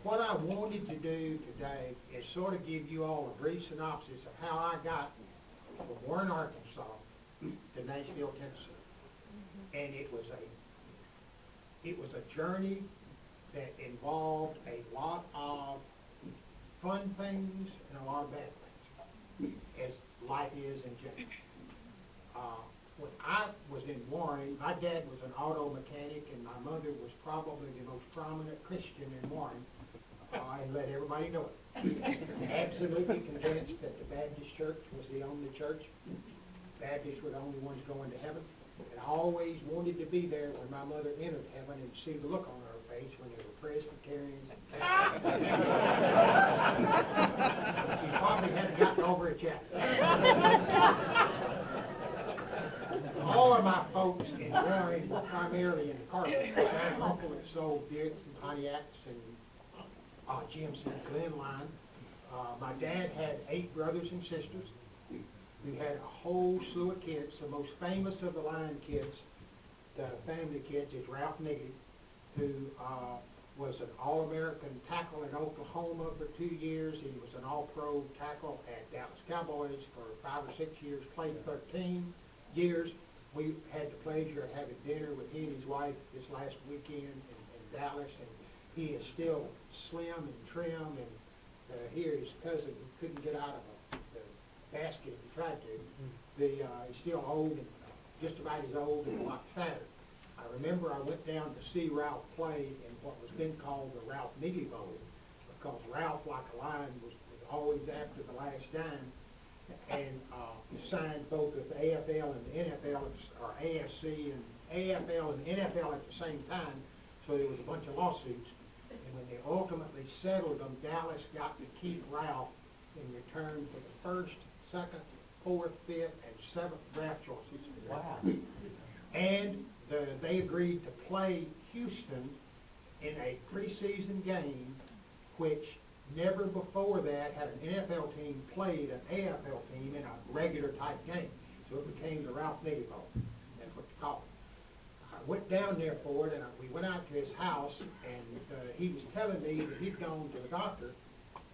what I wanted to do today is sort of give you all a brief synopsis of how I got from Warren, Arkansas to Nashville, Tennessee. And it was a journey that involved a lot of fun things and a lot of bad things, as life is in general. When I was in Warren, my dad was an auto mechanic and my mother was probably the most prominent Christian in Warren, and let everybody know it. Absolutely convinced that the Baptist church was the only church. Baptists were the only ones going to heaven. And I always wanted to be there when my mother entered heaven and see the look on her face when there were Presbyterians and Catholics. She probably hadn't gotten over it yet. All of my folks in Warren were primarily in the car business. I had an uncle that sold Buicks and Pontiacs and Jims and Glen Line. My dad had 8 brothers and sisters. We had a whole slew of kids. The most famous of the Lyon kids, the family kids, is Ralph Niggy, who was an All-American tackle in Oklahoma for 2 years. He was an All-Pro tackle at Dallas Cowboys for 5 or 6 years, played 13 years. We had the pleasure of having dinner with he and his wife this last weekend in Dallas, and he is still slim and trim, and here his cousin couldn't get out of the basket if he tried to. He's still old and just about as old and a lot fatter. I remember I went down to see Ralph play in what was then called the Ralph Niggy Bowl, because Ralph, like a lion, was always after the last dime, and signed both with the AFL and the NFL, or AFC and AFL and NFL at the same time, so there was a bunch of lawsuits. And when they ultimately settled them, Dallas got to keep Ralph in return for the first, second, fourth, fifth, and seventh draft choices. Wow. And they agreed to play Houston in a preseason game, which never before that had an NFL team played an AFL team in a regular type game. So it became the Ralph Niggy Bowl. That's what they called it. I went down there for it, and we went out to his house, and he was telling me that he'd gone to the doctor,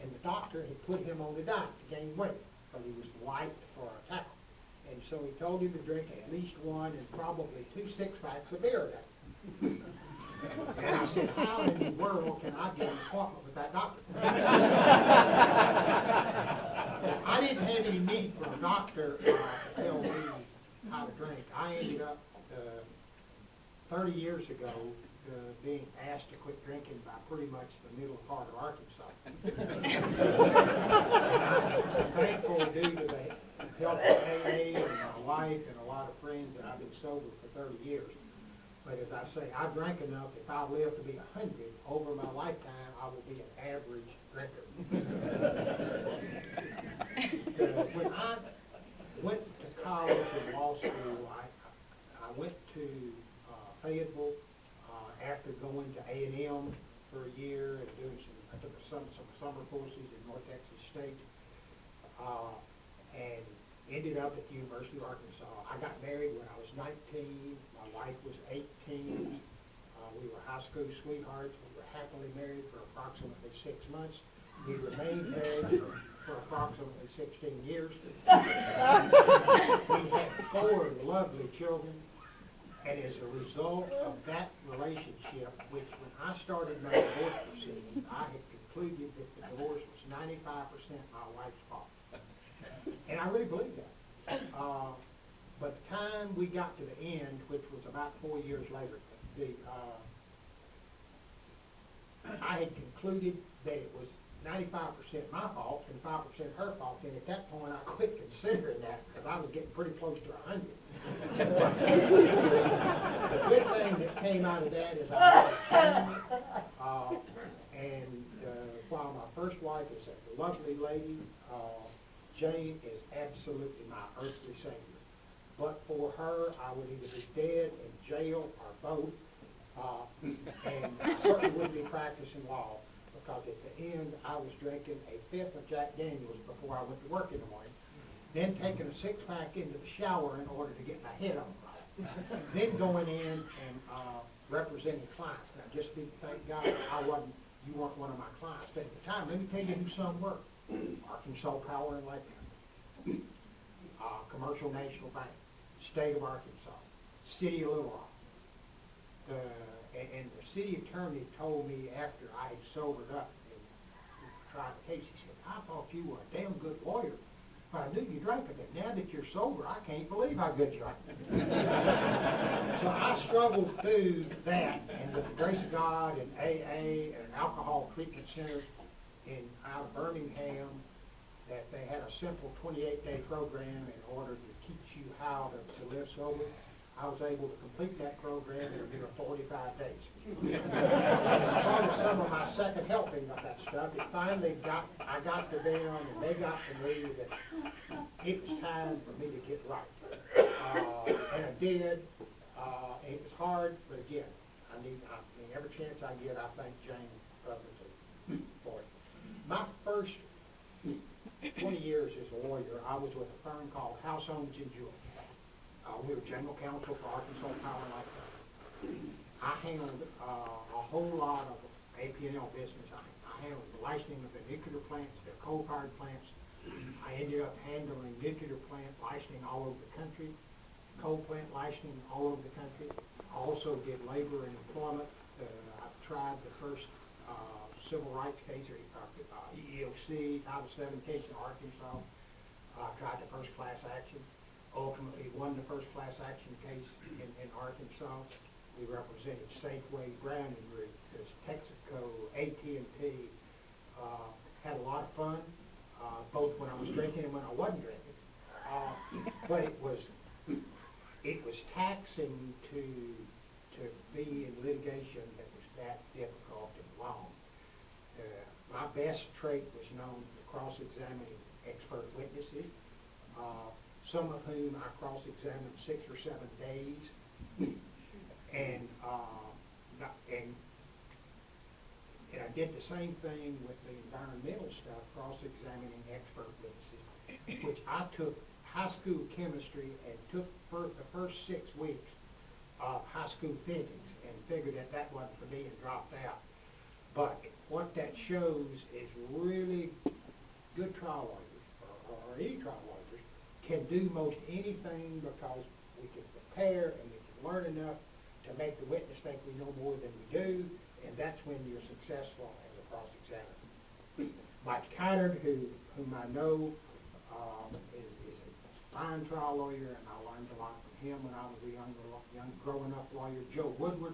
and the doctor had put him on the diet to gain weight, because he was light for a tackle. And so he told him to drink at least 1 and probably 2 six-packs of beer a day. And I said, how in the world can I get an appointment with that doctor? I didn't have any need for a doctor to tell me how to drink. I ended up 30 years ago being asked to quit drinking by pretty much the middle part of Arkansas. I'm thankful due to the help of AA and my wife and a lot of friends that I've been sober for 30 years. But as I say, I drank enough. If I live to be 100 over my lifetime, I will be an average drinker. When I went to college and law school, I went to Fayetteville after going to A&M for a year and doing I took some summer courses in North Texas State, and ended up at the University of Arkansas. I got married when I was 19. My wife was 18. We were high school sweethearts. We were happily married for approximately 6 months. We remained married for approximately 16 years. We had 4 lovely children. And as a result of that relationship, which when I started my divorce proceedings, I had concluded that the divorce was 95% my wife's fault. And I really believe that. But the time we got to the end, which was about 4 years later, I had concluded that it was 95% my fault and 5% her fault. And at that point, I quit considering that because I was getting pretty close to 100. The good thing that came out of that is I met Jane, and while my first wife is a lovely lady, Jane is absolutely my earthly savior. But for her, I would either be dead, in jail, or both, and I certainly wouldn't be practicing law, because at the end, I was drinking a fifth of Jack Daniels before I went to work in the morning, then taking a 6-pack into the shower in order to get my head on right, then going in and representing clients. Now, just thank God I wasn't you weren't one of my clients. But at the time, let me tell you who some were. Arkansas Power and Light, Commercial National Bank, State of Arkansas, City of Little Rock. And the city attorney told me after I had sobered up and tried the case, he said, I thought you were a damn good lawyer. But I knew you drank, but now that you're sober, I can't believe how good you are. So I struggled through that, and with the grace of God and AA and an alcohol treatment center out of Birmingham, that they had a simple 28-day program in order to teach you how to live sober. I was able to complete that program in a 45 days. As part of some of my second helping of that stuff, I got to them and they got to me that it was time for me to get right. And I did. It was hard, but again, I mean, every chance I get, I thank James publicly for it. My first 20 years as a lawyer, I was with a firm called House Homes and Jewels. We were general counsel for Arkansas Power and Light. I handled a whole lot of AP&L business. I handled the licensing of the nuclear plants, the coal-fired plants. I ended up handling nuclear plant licensing all over the country, coal plant licensing all over the country. I also did labor and employment. I tried the first civil rights case, or EEOC, Title VII case in Arkansas. I tried the first class action. Ultimately won the first class action case in Arkansas. We represented Safeway, Ground and Group, Texaco, AT&T. Had a lot of fun, both when I was drinking and when I wasn't drinking. But it was taxing to be in litigation that was that difficult and long. My best trait was known for cross-examining expert witnesses. Some of whom I cross-examined 6 or 7 days, and I did the same thing with the environmental stuff, cross-examining expert witnesses, which I took high school chemistry and took the first 6 weeks of high school physics and figured that wasn't for me and dropped out. But what that shows is really good trial lawyers, or any trial lawyers, can do most anything because we can prepare and we can learn enough to make the witness think we know more than we do, and that's when you're successful as a cross-examiner. Mike Kynard, whom I know is a fine trial lawyer, and I learned a lot from him when I was a young growing up lawyer. Joe Woodward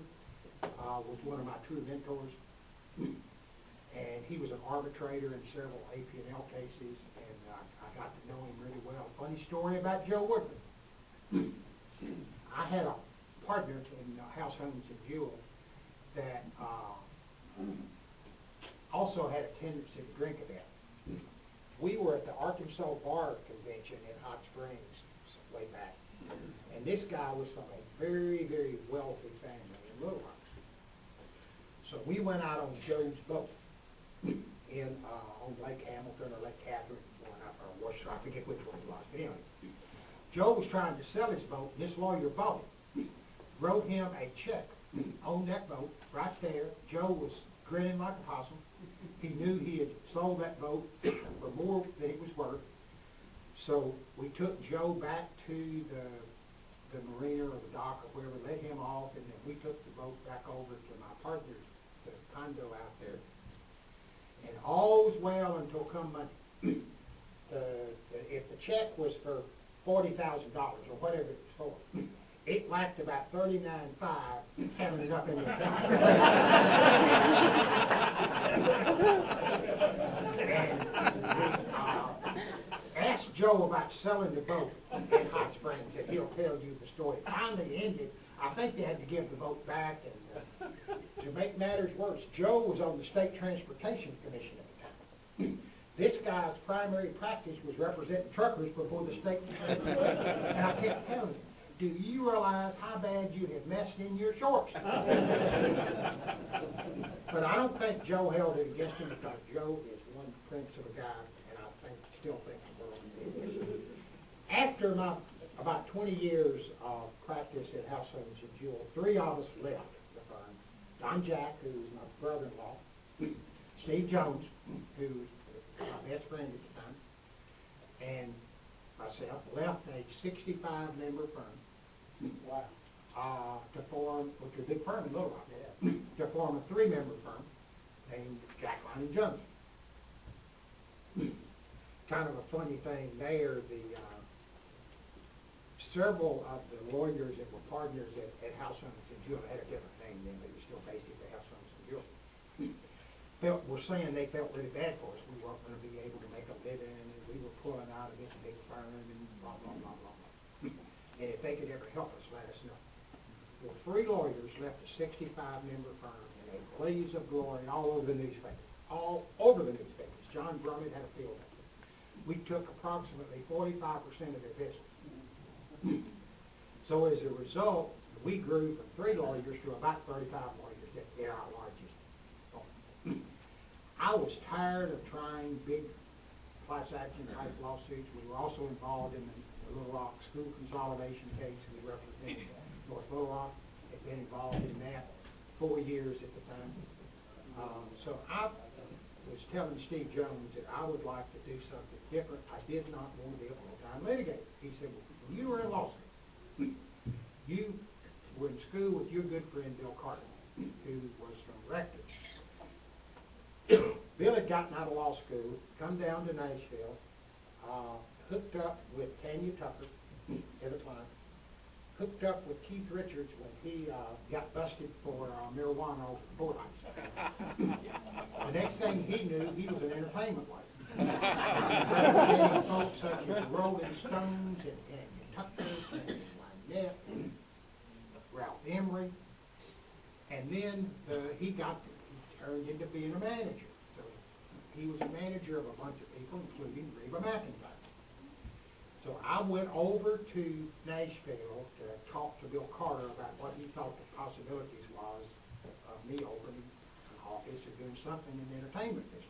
was one of my true mentors, and he was an arbitrator in several AP&L cases, and I got to know him really well. Funny story about Joe Woodward. I had a partner in House Homes and Jewels that also had a tendency to drink a bit. We were at the Arkansas Bar Convention in Hot Springs way back, and this guy was from a very, very wealthy family in Little Rock. So we went out on Joe's boat on Lake Hamilton or Lake Catherine, going up or Worcester, I forget which one it was. But anyway, Joe was trying to sell his boat, and this lawyer bought it. Wrote him a check on that boat right there. Joe was grinning like a possum. He knew he had sold that boat for more than it was worth. So we took Joe back to the marina or the dock or wherever, let him off, and then we took the boat back over to my partner's condo out there. And all was well until come Monday. If the check was for $40,000 or whatever it was for, it lacked about $39,500 having it up in the account. And asked Joe about selling the boat in Hot Springs, and he'll tell you the story. Finally ended. I think they had to give the boat back, and to make matters worse, Joe was on the State Transportation Commission at the time. This guy's primary practice was representing truckers before the state. And I kept telling him, do you realize how bad you have messed in your shorts? But I don't think Joe held it against him, because Joe is one prince of a guy, and I still think the world of him. After about 20 years of practice at House Homes and Jewels, 3 of us left the firm. Don Jack, who was my brother-in-law, Steve Jones, who was my best friend at the time, and myself left a 65-member firm. Wow. To form, which was a big firm in Little Rock, to form a 3-member firm named Jack, Lyon, and Jones. Kind of a funny thing there, several of the lawyers that were partners at House Summits and Jewell had a different name then, but it was still basically House Summits and Jewell. Were saying they felt really bad for us. We weren't going to be able to make a living, and we were pulling out of this big firm, and blah, blah, blah, blah, blah. And if they could ever help us, let us know. Well, 3 lawyers left a 65-member firm in a blaze of glory all over the newspapers. All over the newspapers. John Brummett had a field day. We took approximately 45% of their business. So as a result, we grew from 3 lawyers to about 35 lawyers at our largest firm. I was tired of trying big class action type lawsuits. We were also involved in the Little Rock school consolidation case. We represented North Little Rock, had been involved in that 4 years at the time. So I was telling Steve Jones that I would like to do something different. I did not want to be a full-time litigator. He said, well, when you were in law school, you were in school with your good friend Bill Carter, who was from Rector. Bill had gotten out of law school, come down to Nashville, hooked up with Tanya Tucker at the time, hooked up with Keith Richards when he got busted for marijuana over the courthouse. The next thing he knew, he was an entertainment lawyer. Representing folks such as Rolling Stones and Tanya Tucker and Lynette and Ralph Emery. And then he turned into being a manager. So he was a manager of a bunch of people, including Reba McIntyre. So I went over to Nashville to talk to Bill Carter about what he thought the possibilities was of me opening an office or doing something in the entertainment business.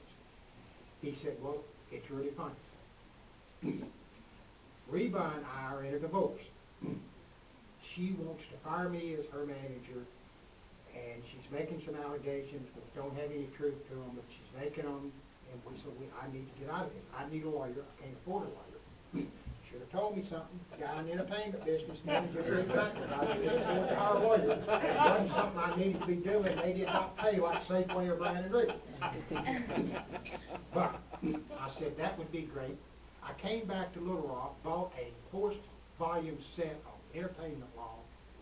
He said, well, it's really funny. Reba and I are in a divorce. She wants to fire me as her manager, and she's making some allegations which don't have any truth to them, but she's making them, and I need to get out of this. I need a lawyer. I can't afford a lawyer. Should have told me something. Guy in the entertainment business, manager of the factor. I didn't afford to hire a lawyer. It wasn't something I needed to be doing. They did not pay like Safeway or Brandon Reed. But I said that would be great. I came back to Little Rock, bought a forced volume set on entertainment law,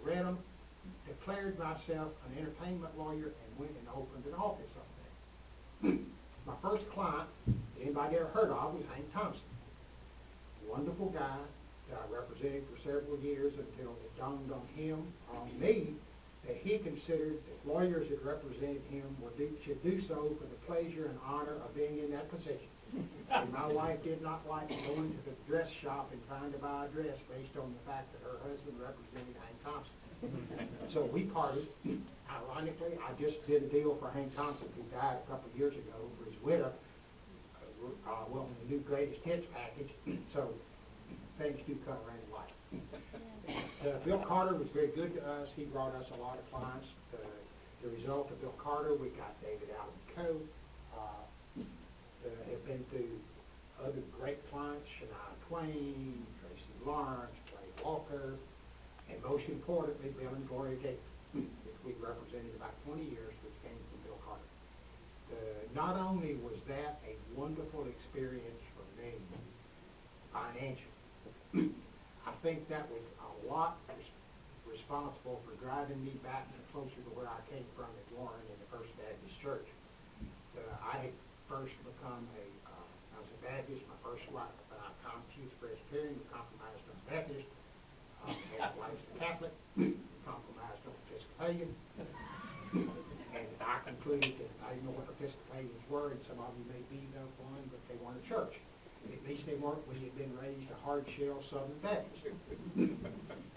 read them, declared myself an entertainment lawyer, and went and opened an office up there. My first client, anybody ever heard of, was Hank Thompson. Wonderful guy that I represented for several years until it dawned on me, that he considered that lawyers that represented him should do so for the pleasure and honor of being in that position. And my wife did not like going to the dress shop and trying to buy a dress based on the fact that her husband represented Hank Thompson. So we parted. Ironically, I just did a deal for Hank Thompson, who died a couple of years ago, for his widow. The new greatest hits package, so things do come around in life. Bill Carter was very good to us. He brought us a lot of clients. The result of Bill Carter, we got David Allen Coe. Have been through other great clients, Shania Twain, Tracy Lawrence, Clay Walker, and most importantly, Bill and Gloria Gates, which we represented about 20 years, which came from Bill Carter. Not only was that a wonderful experience for me financially, I think that was a lot responsible for driving me back closer to where I came from at Warren in the First Baptist Church. I had first become I was a Baptist. My first wife, she was Presbyterian, compromised on Baptist. My wife's a Catholic, compromised on Episcopalian. And I concluded that I didn't know what Episcopalians were, and some of you may be one, but they weren't a church. At least they weren't when you'd been raised a hard-shell Southern Baptist.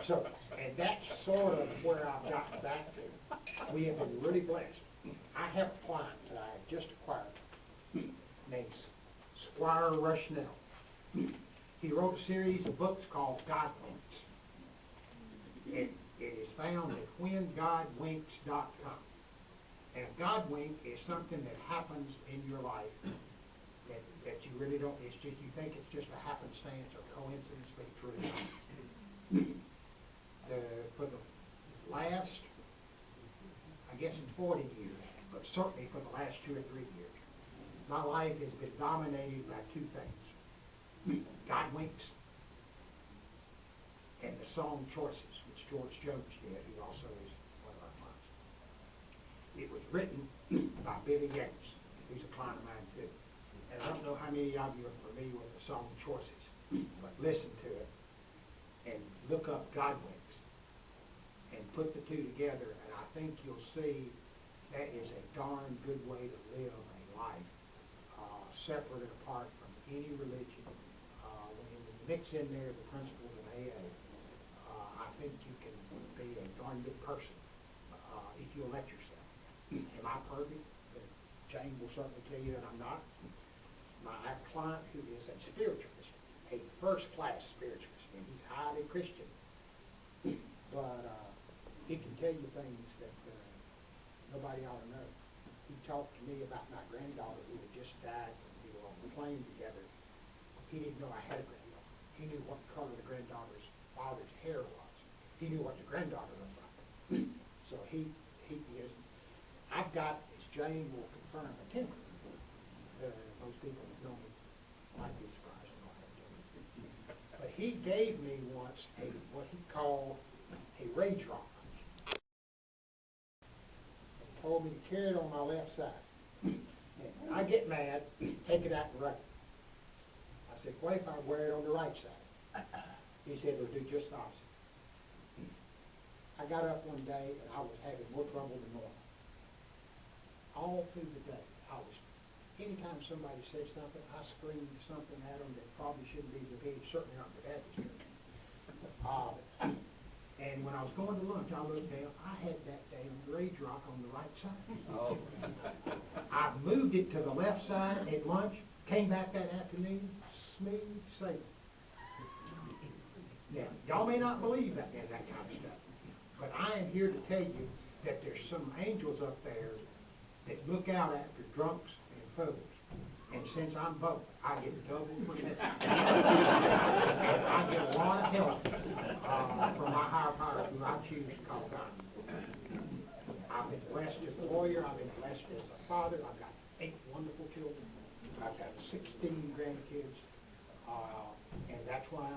So, and that's sort of where I've gotten back to. We have been really blessed. I have a client that I have just acquired named Squire Rushnell. He wrote a series of books called God Winks. It is found at whengodwinks.com. And a God wink is something that happens in your life that you really don't, it's just, you think it's just a happenstance or coincidence, but it's really not. For the last, I guess it's 40 years, but certainly for the last 2 or 3 years, my life has been dominated by two things. God winks and the song Choices, which George Jones did, who also is one of our clients. It was written by Billy Yates, who's a client of mine too. And I don't know how many of you are familiar with the song Choices, but listen to it and look up God winks and put the two together, and I think you'll see that is a darn good way to live a life, separate and apart from any religion. When you mix in there the principles of AA, I think you can be a darn good person if you'll let yourself. Am I perfect? Jane will certainly tell you that I'm not. My client, who is a spiritualist, a first-class spiritualist, and he's highly Christian, but he can tell you things that nobody ought to know. He talked to me about my granddaughter who had just died when we were on the plane together. He didn't know I had a granddaughter. He knew what color the granddaughter's father's hair was. He knew what the granddaughter looked like. So he is, I've got, as Jane will confirm, a temper. Most people that know me might be surprised to know I have a temper. But he gave me once what he called a rage rock. Told me to carry it on my left side. And when I get mad, take it out and run it. I said, what if I wear it on the right side? He said, it'll do just the opposite. I got up one day and I was having more trouble than normal. All through the day, anytime somebody said something, I screamed something at them that probably shouldn't be repeated, certainly not in the Baptist church. And when I was going to lunch, I looked down, I had that damn rage rock on the right side. Oh. I moved it to the left side at lunch, came back that afternoon, smooth sailing. Now, y'all may not believe that kind of stuff, but I am here to tell you that there's some angels up there that look out after drunks and fools. And since I'm both, I get double protection. And I get a lot of help from my higher power, who I choose to call God. I've been blessed as a lawyer. I've been blessed as a father. I've got 8 wonderful children. I've got 16 grandkids. And that's why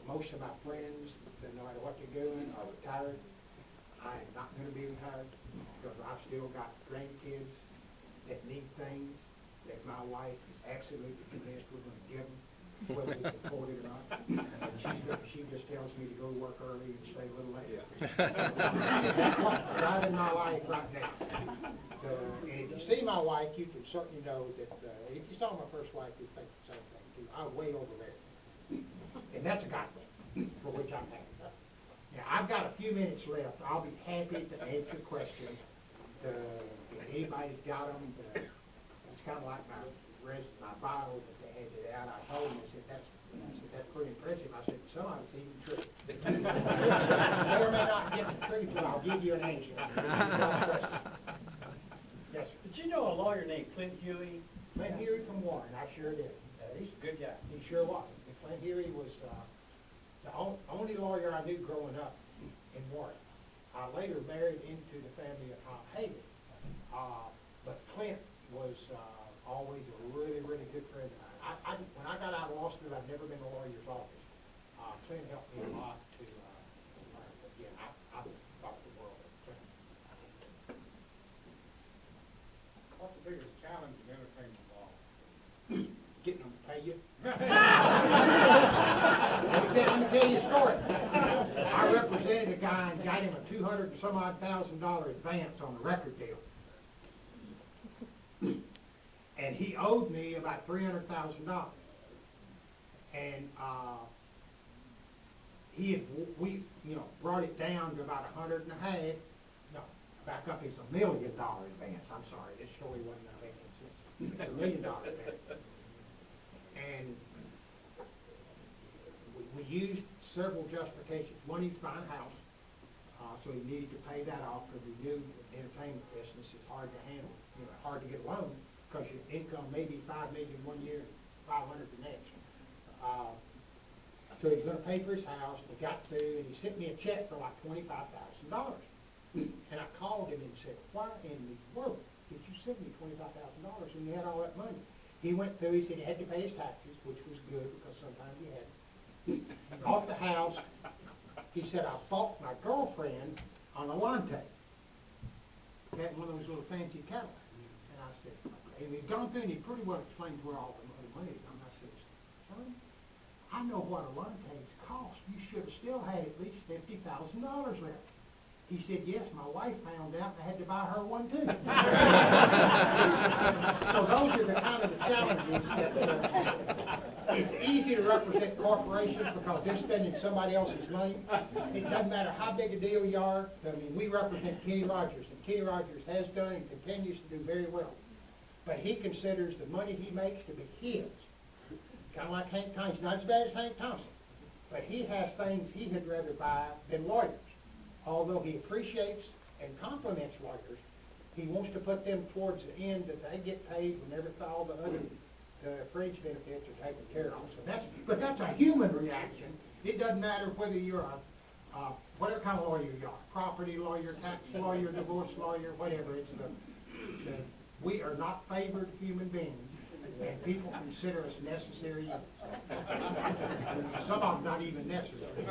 most of my friends, no matter what they're doing, are retired. I am not going to be retired because I've still got grandkids that need things that my wife is absolutely convinced we're going to give them, whether we can afford it or not. And she just tells me to go to work early and stay a little later. That's what's driving my life right now. And if you see my wife, you can certainly know that if you saw my first wife, you'd think the same thing too. I'm way over there. And that's a God thing, for which I'm happy. Now, I've got a few minutes left. I'll be happy to answer questions. If anybody's got them, it's kind of like my Bible that they handed out. I told them, I said, that's pretty impressive. I said, some of it's even true. They may or may not get the truth, but I'll give you an answer. Yes, sir. Did you know a lawyer named Clint Huey? Clint Huey from Warren, I sure did. He's a good guy. He sure was. Clint Huey was the only lawyer I knew growing up in Warren. I later married into the family of Tom Haley. But Clint was always a really, really good friend of mine. When I got out of law school, I'd never been in a lawyer's office. Clint helped me a lot to learn. But yeah, I thought the world of Clint. What's the biggest challenge in entertainment law? Getting them to pay you. Let me tell you a story. I represented a guy and got him a $200 and some odd $1,000 advance on a record deal. And he owed me about $300,000. And we brought it down to about 150. No, back up, it's $1 million advance. I'm sorry, this story wasn't making sense. It's $1 million advance. And we used several justifications. One, he's buying a house. So he needed to pay that off because he knew the entertainment business is hard to handle, hard to get a loan because your income may be $5 million one year, 500 the next. So he's gonna pay for his house, and he got through, and he sent me a check for like $25,000. And I called him and said, why in the world did you send me $25,000 when you had all that money? He went through, he said he had to pay his taxes, which was good because sometimes he had. Off the house, he said, I bought my girlfriend on a Lante. He had one of those little fancy Cadillacs. And I said, okay. And he'd gone through and he pretty well explained where all the money had gone. I said, son, I know what a Lante's cost. You should have still had at least $50,000 left. He said, yes, my wife found out and I had to buy her one too. So those are the kind of the challenges that it's easy to represent corporations because they're spending somebody else's money. It doesn't matter how big a deal you are. I mean, we represent Kenny Rogers, and Kenny Rogers has done and continues to do very well. But he considers the money he makes to be his. Kind of like Hank Thompson. Not as bad as Hank Thompson. But he has things he had rather buy than lawyers. Although he appreciates and compliments lawyers, he wants to put them towards the end that they get paid whenever all the other fringe benefits are taken care of. So but that's a human reaction. It doesn't matter whether you're whatever kind of lawyer you are, property lawyer, tax lawyer, divorce lawyer, whatever. It's we are not favored human beings, and people consider us necessary. Some of them not even necessary.